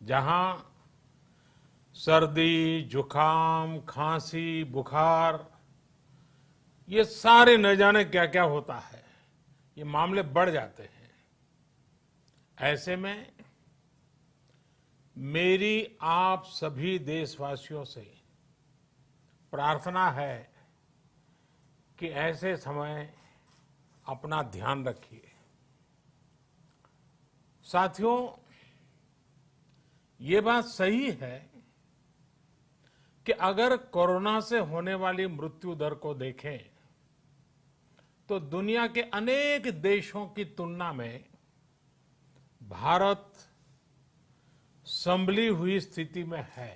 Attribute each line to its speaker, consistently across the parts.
Speaker 1: जहां सर्दी, जुकाम, खांसी, बुखार, ये सारे न जाने क्या क्या होता है, ये मामले बढ़ जाते हैं। ऐसे में मेरी आप सभी देशवासियों से प्रार्थना है कि ऐसे समय अपना ध्यान रखिए। साथियों, ये बात सही है कि अगर कोरोना से होने वाली मृत्यु दर को देखें तो दुनिया के अनेक देशों की तुलना में भारत संभली हुई स्थिति में है।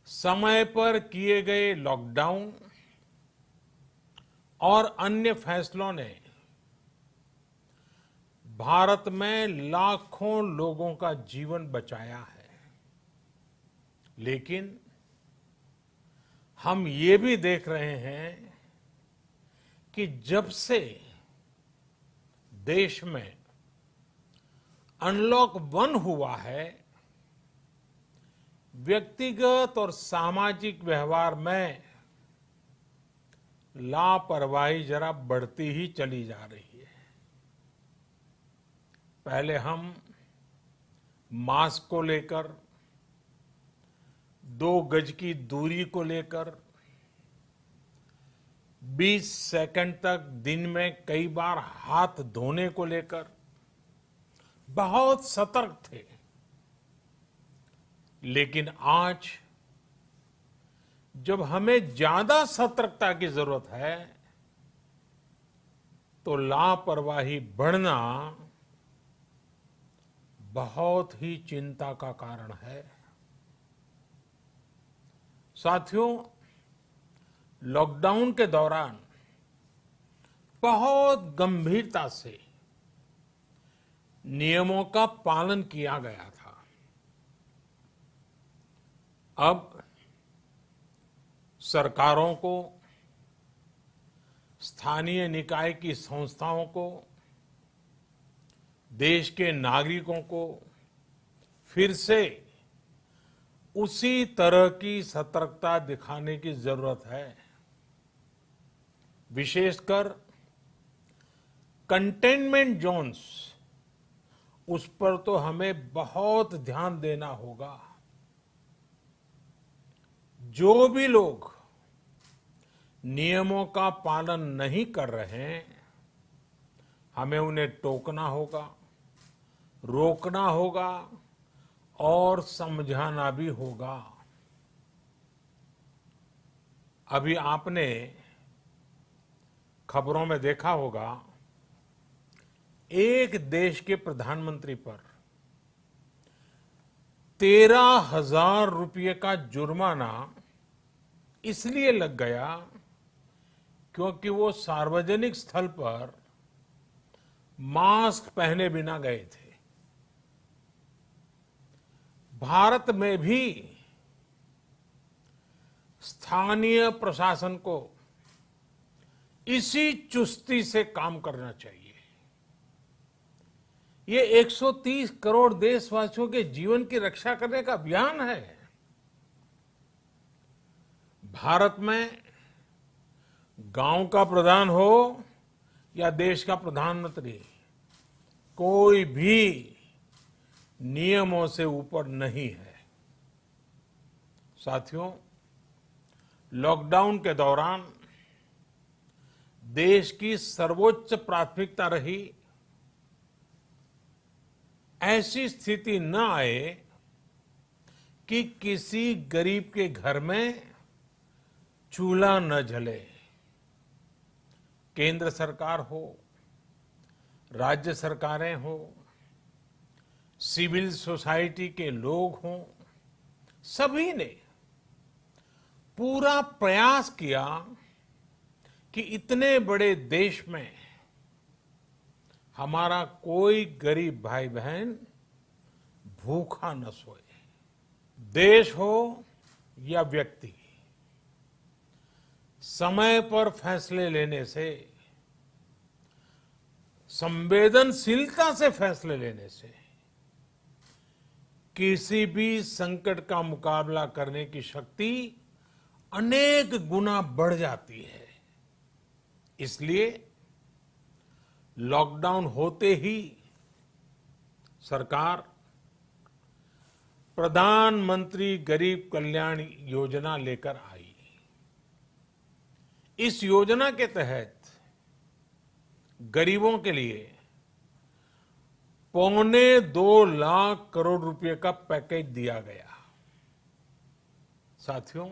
Speaker 1: समय पर किए गए लॉकडाउन और अन्य फैसलों ने भारत में लाखों लोगों का जीवन बचाया है, लेकिन हम ये भी देख रहे हैं कि जब से देश में अनलॉक 1 हुआ है, व्यक्तिगत और सामाजिक व्यवहार में लापरवाही जरा बढ़ती ही चली जा रही है। पहले हम मास्क को लेकर, 2 गज की दूरी को लेकर 20 सेकंड तक दिन में कई बार हाथ धोने को लेकर बहुत सतर्क थे, लेकिन आज जब हमें ज्यादा सतर्कता की जरूरत है तो लापरवाही बढ़ना बहुत ही चिंता का कारण है। साथियों, लॉकडाउन के दौरान बहुत गंभीरता से नियमों का पालन किया गया था। अब सरकारों को, स्थानीय निकाय की संस्थाओं को, देश के नागरिकों को फिर से उसी तरह की सतर्कता दिखाने की जरूरत है। विशेषकर कंटेनमेंट जोन्स, उस पर तो हमें बहुत ध्यान देना होगा। जो भी लोग नियमों का पालन नहीं कर रहे हैं, हमें उन्हें टोकना होगा, रोकना होगा और समझाना भी होगा। अभी आपने खबरों में देखा होगा, एक देश के प्रधानमंत्री पर 13,000 रुपये का जुर्माना इसलिए लग गया क्योंकि वो सार्वजनिक स्थल पर मास्क पहने बिना गए थे। भारत में भी स्थानीय प्रशासन को इसी चुस्ती से काम करना चाहिए। ये 130 करोड़ देशवासियों के जीवन की रक्षा करने का अभियान है। भारत में गांव का प्रधान हो या देश का प्रधानमंत्री, कोई भी नियमों से ऊपर नहीं है। साथियों, लॉकडाउन के दौरान देश की सर्वोच्च प्राथमिकता रही ऐसी स्थिति न आए कि किसी गरीब के घर में चूल्हा न जले। केंद्र सरकार हो, राज्य सरकारें हो, सिविल सोसाइटी के लोग हों, सभी ने पूरा प्रयास किया कि इतने बड़े देश में हमारा कोई गरीब भाई बहन भूखा न सोए। देश हो या व्यक्ति, समय पर फैसले लेने से, संवेदनशीलता से फैसले लेने से किसी भी संकट का मुकाबला करने की शक्ति अनेक गुना बढ़ जाती है। इसलिए लॉकडाउन होते ही सरकार प्रधानमंत्री गरीब कल्याण योजना लेकर आई। इस योजना के तहत गरीबों के लिए 2.25 करोड़ रुपए का पैकेज दिया गया। साथियों,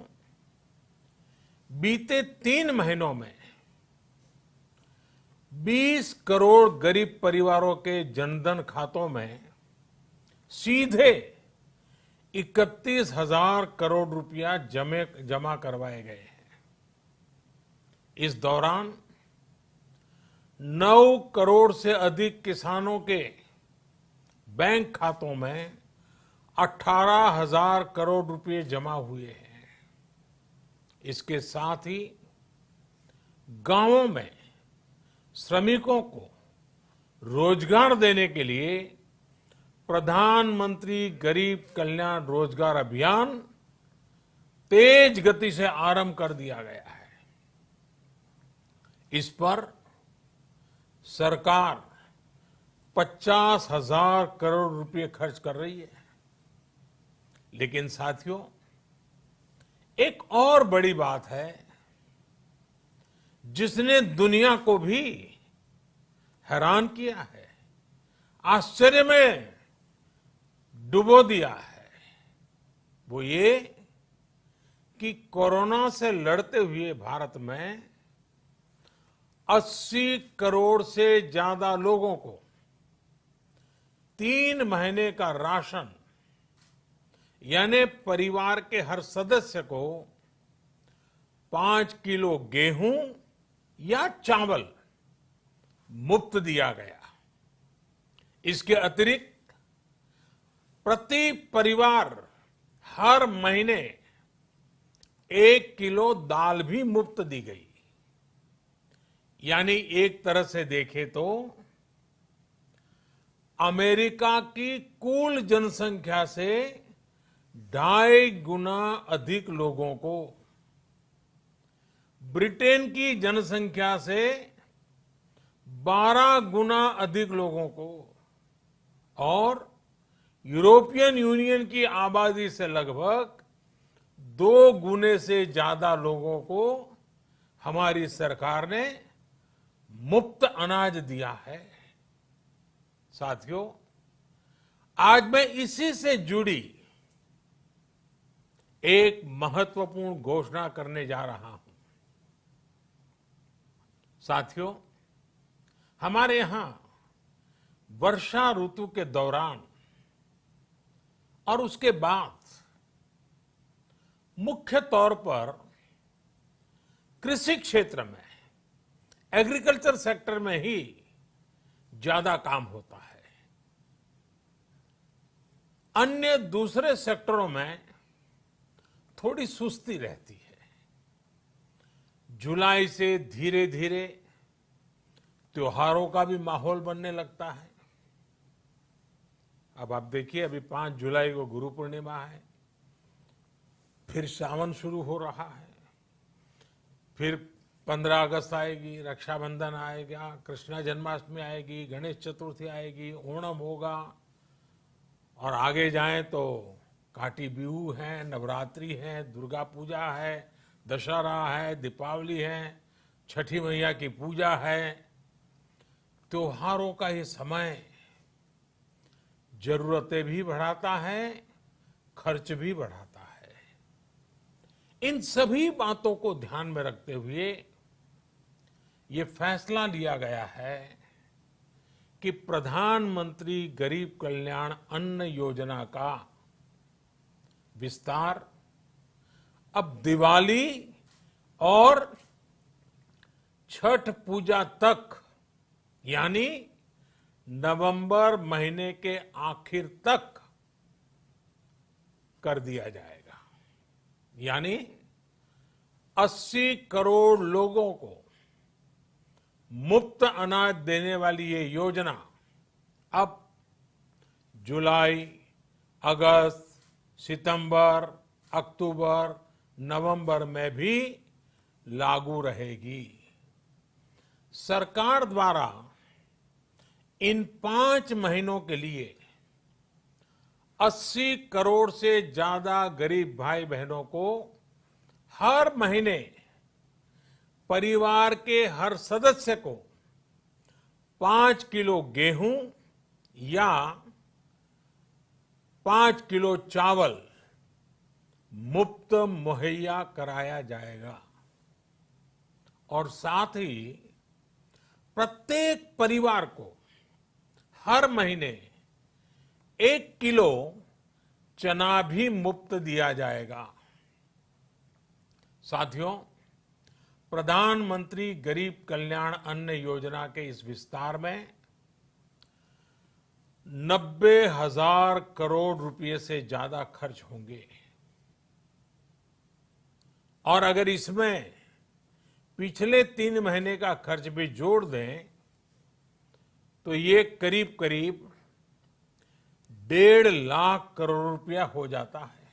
Speaker 1: बीते 3 महीनों में 20 करोड़ गरीब परिवारों के जनधन खातों में सीधे 31,000 करोड़ रुपया जमा करवाए गए हैं। इस दौरान 9 करोड़ से अधिक किसानों के बैंक खातों में 18,000 करोड़ रुपए जमा हुए हैं। इसके साथ ही गांवों में श्रमिकों को रोजगार देने के लिए प्रधानमंत्री गरीब कल्याण रोजगार अभियान तेज गति से आरंभ कर दिया गया है। इस पर सरकार 50,000 करोड़ रुपए खर्च कर रही है। लेकिन साथियों, एक और बड़ी बात है जिसने दुनिया को भी हैरान किया है, आश्चर्य में डुबो दिया है। वो ये कि कोरोना से लड़ते हुए भारत में 80 करोड़ से ज्यादा लोगों को 3 महीने का राशन, यानी परिवार के हर सदस्य को 5 किलो गेहूं या चावल मुफ्त दिया गया। इसके अतिरिक्त प्रति परिवार हर महीने 1 किलो दाल भी मुफ्त दी गई। यानी एक तरह से देखें तो अमेरिका की कुल जनसंख्या से 2.5 गुना अधिक लोगों को, ब्रिटेन की जनसंख्या से 12 गुना अधिक लोगों को और यूरोपियन यूनियन की आबादी से लगभग 2 गुने से ज्यादा लोगों को हमारी सरकार ने मुफ्त अनाज दिया है। साथियों, आज मैं इसी से जुड़ी एक महत्वपूर्ण घोषणा करने जा रहा हूं। साथियों, हमारे यहां वर्षा ऋतु के दौरान और उसके बाद मुख्य तौर पर कृषि क्षेत्र में, एग्रीकल्चर सेक्टर में ही ज्यादा काम होता है। अन्य दूसरे सेक्टरों में थोड़ी सुस्ती रहती है। जुलाई से धीरे धीरे त्योहारों का भी माहौल बनने लगता है। अब आप देखिए, अभी 5 जुलाई को गुरु पूर्णिमा है, फिर सावन शुरू हो रहा है, फिर 15 अगस्त आएगी, रक्षाबंधन आएगा, कृष्ण जन्माष्टमी आएगी, गणेश चतुर्थी आएगी, ओणम होगा और आगे जाएं तो काटी बिहू है, नवरात्रि है, दुर्गा पूजा है, दशहरा है, दीपावली है, छठी मैया की पूजा है। त्योहारों का ये समय जरूरतें भी बढ़ाता है, खर्च भी बढ़ाता है। इन सभी बातों को ध्यान में रखते हुए ये फैसला लिया गया है कि प्रधानमंत्री गरीब कल्याण अन्न योजना का विस्तार अब दिवाली और छठ पूजा तक, यानी नवंबर महीने के आखिर तक कर दिया जाएगा। यानी 80 करोड़ लोगों को मुफ्त अनाज देने वाली ये योजना अब जुलाई, अगस्त, सितंबर, अक्टूबर, नवंबर में भी लागू रहेगी। सरकार द्वारा इन 5 महीनों के लिए 80 करोड़ से ज्यादा गरीब भाई बहनों को हर महीने परिवार के हर सदस्य को 5 किलो गेहूं या 5 किलो चावल मुफ्त मुहैया कराया जाएगा और साथ ही प्रत्येक परिवार को हर महीने 1 किलो चना भी मुफ्त दिया जाएगा। साथियों, प्रधानमंत्री गरीब कल्याण अन्न योजना के इस विस्तार में 90,000 करोड़ रुपए से ज्यादा खर्च होंगे और अगर इसमें पिछले 3 महीने का खर्च भी जोड़ दें तो ये करीब करीब 1.5 लाख करोड़ रुपया हो जाता है।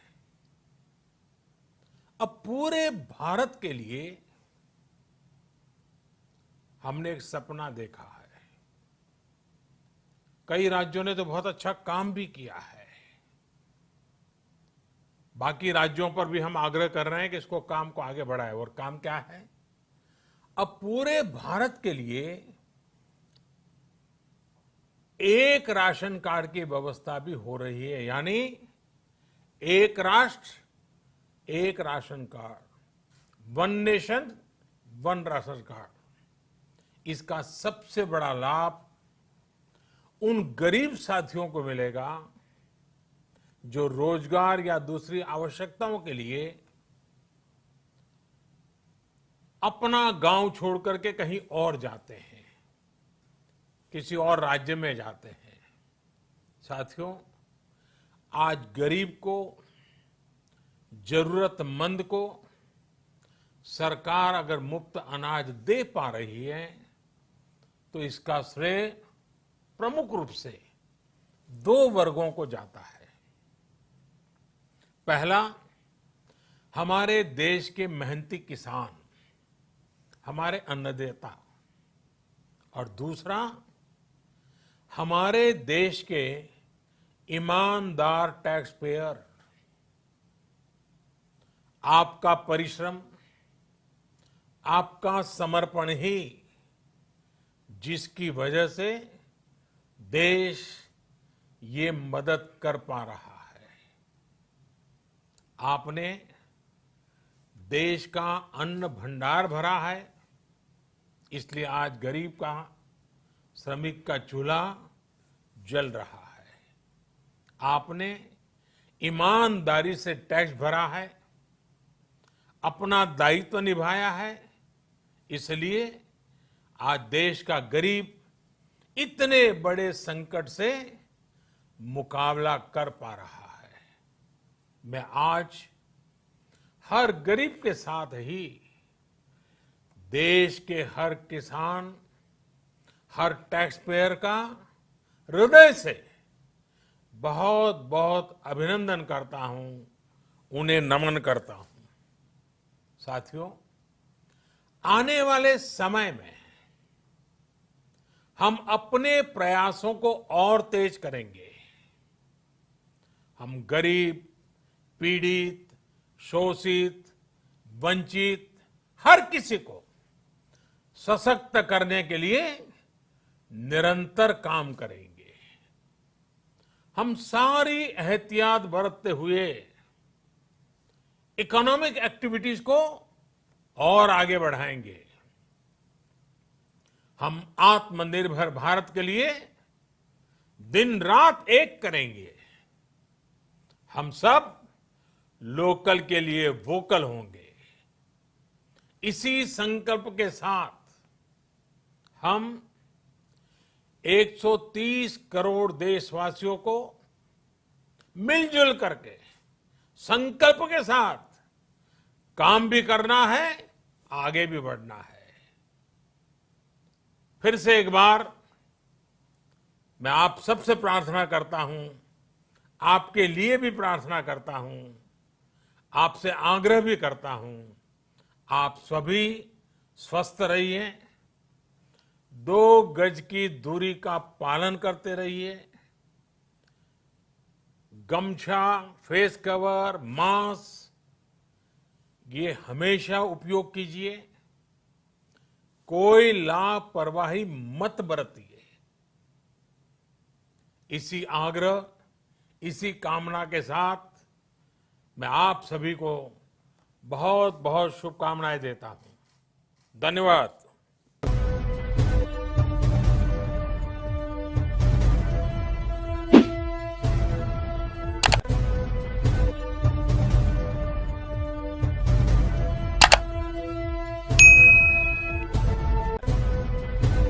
Speaker 1: अब पूरे भारत के लिए हमने एक सपना देखा है। कई राज्यों ने तो बहुत अच्छा काम भी किया है। बाकी राज्यों पर भी हम आग्रह कर रहे हैं कि इसको काम को आगे बढ़ाएं। और काम क्या है? अब पूरे भारत के लिए एक राशन कार्ड की व्यवस्था भी हो रही है, यानी एक राष्ट्र एक ration card, one nation one ration card. इसका सबसे बड़ा लाभ उन गरीब साथियों को मिलेगा जो रोजगार या दूसरी आवश्यकताओं के लिए अपना गांव छोड़ करके कहीं और जाते हैं, किसी और राज्य में जाते हैं। साथियों, आज गरीब को, जरूरतमंद को सरकार अगर मुफ्त अनाज दे पा रही है तो इसका श्रेय प्रमुख रूप से 2 वर्गों को जाता है। पहला, हमारे देश के मेहनती किसान, हमारे अन्नदाता, और दूसरा हमारे देश के ईमानदार टैक्स पेयर। आपका परिश्रम, आपका समर्पण ही जिसकी वजह से देश ये मदद कर पा रहा है। आपने देश का अन्न भंडार भरा है, इसलिए आज गरीब का, श्रमिक का चूल्हा जल रहा है। आपने ईमानदारी से टैक्स भरा है, अपना दायित्व निभाया है, इसलिए आज देश का गरीब इतने बड़े संकट से मुकाबला कर पा रहा है। मैं आज हर गरीब के साथ ही देश के हर किसान, हर टैक्स पेयर का हृदय से बहुत बहुत अभिनंदन करता हूं, उन्हें नमन करता हूं। साथियों, आने वाले समय में हम अपने प्रयासों को और तेज करेंगे। हम गरीब, पीड़ित, शोषित, वंचित हर किसी को सशक्त करने के लिए निरंतर काम करेंगे। हम सारी एहतियात बरतते हुए इकोनॉमिक एक्टिविटीज को और आगे बढ़ाएंगे। हम आत्मनिर्भर भारत के लिए दिन रात एक करेंगे। हम सब लोकल के लिए वोकल होंगे। इसी संकल्प के साथ हम 130 करोड़ देशवासियों को मिलजुल करके संकल्प के साथ काम भी करना है, आगे भी बढ़ना है। फिर से एक बार मैं आप सबसे प्रार्थना करता हूं, आपके लिए भी प्रार्थना करता हूं, आपसे आग्रह भी करता हूं, आप सभी स्वस्थ रहिए, 2 गज की दूरी का पालन करते रहिए, गमछा, फेस कवर, मास्क ये हमेशा उपयोग कीजिए, कोई लापरवाही मत बरतिए। इसी आग्रह, इसी कामना के साथ मैं आप सभी को बहुत बहुत शुभकामनाएं देता हूं। धन्यवाद।